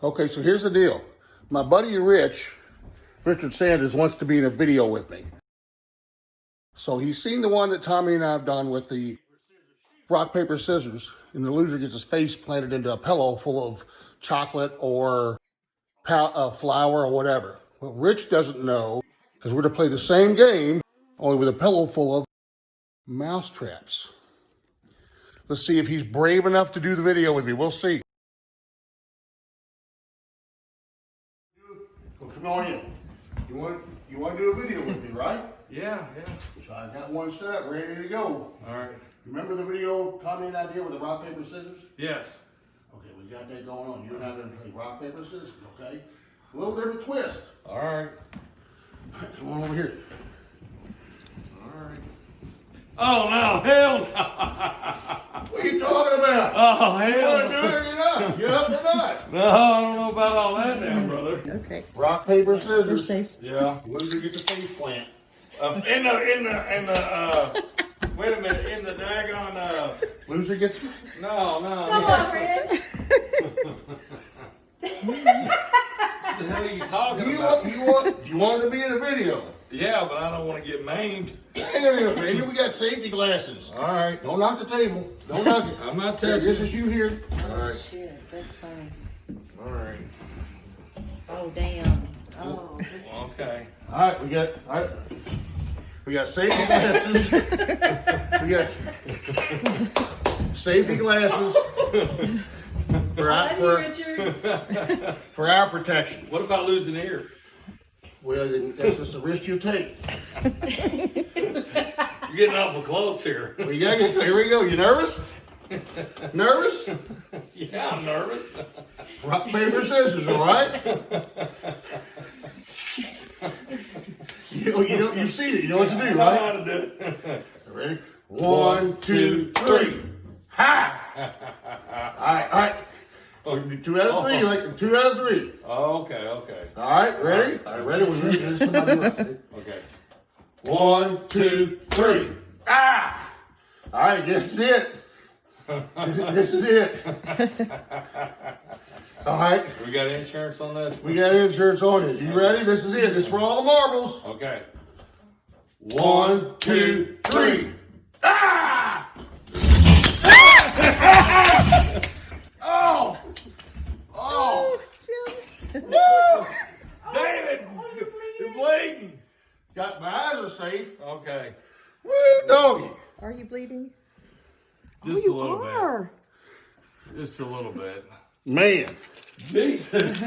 Okay, so here's the deal. My buddy Richard Sanders, wants to be in a video with me. So he's seen the one that Tommy and I have done with the rock, paper, scissors, and the loser gets his face planted into a pillow full of chocolate or flour or whatever. What Rich doesn't know is we're to play the same game, only with a pillow full of mouse traps. Let's see if he's brave enough to do the video with me. We'll see. Well, come on in. You want to do a video with me, right? Yeah. So I got one set up, ready to go. All right. Remember the video Tommy and I did with the rock, paper, scissors? Yes. Okay, we got that going on. You and I are going to play rock, paper, scissors, okay? A little different twist. All right. All right, come on over here. All right. Oh, no, hell no. What are you talking about? Oh, You hell want to do it or you're not? You're up or not? No, I don't know about all that now, brother. Okay. Rock, paper, You're scissors. safe. Yeah. Loser gets a face plant. In the, wait a minute, in the daggone, Loser gets... no. Come on, Red. What the hell are you talking about? You want to be in a video? Yeah, but I don't want to get maimed. Hang on here, baby. We got safety glasses. All right. Don't knock the table. Don't knock it. I'm not Here, touching this is you here. All right. Shit, that's funny. All right. Oh, damn. Oh, this is... Okay. All right, we got safety glasses. We got safety glasses Love you, Richard. for our protection. What about losing ear? Well, that's just a risk you take. You're getting awful close here. Here we go. You nervous? Nervous? Yeah, I'm nervous. Rock, paper, scissors. All right. You've seen it. You know what to do, I know right? how to do it. Ready? 1, 2, 3. Ha! All right. Oh, 2 out of 3. Like 2 out of 3. oh, okay. All right, ready? All right, ready? We're ready. Somebody else. Okay. 1, 2, 3. Ah! All right, this is it. This is it. All right, We got insurance on this? we got insurance on this. You ready? This is it. This is for all the marbles. Okay. 1, 2, 3. Ah! Oh! David, you're bleeding. Got my eyes are safe. Okay. Woo, doggy. Are you bleeding? Just a little are. bit. Just a little bit. Man. Jesus.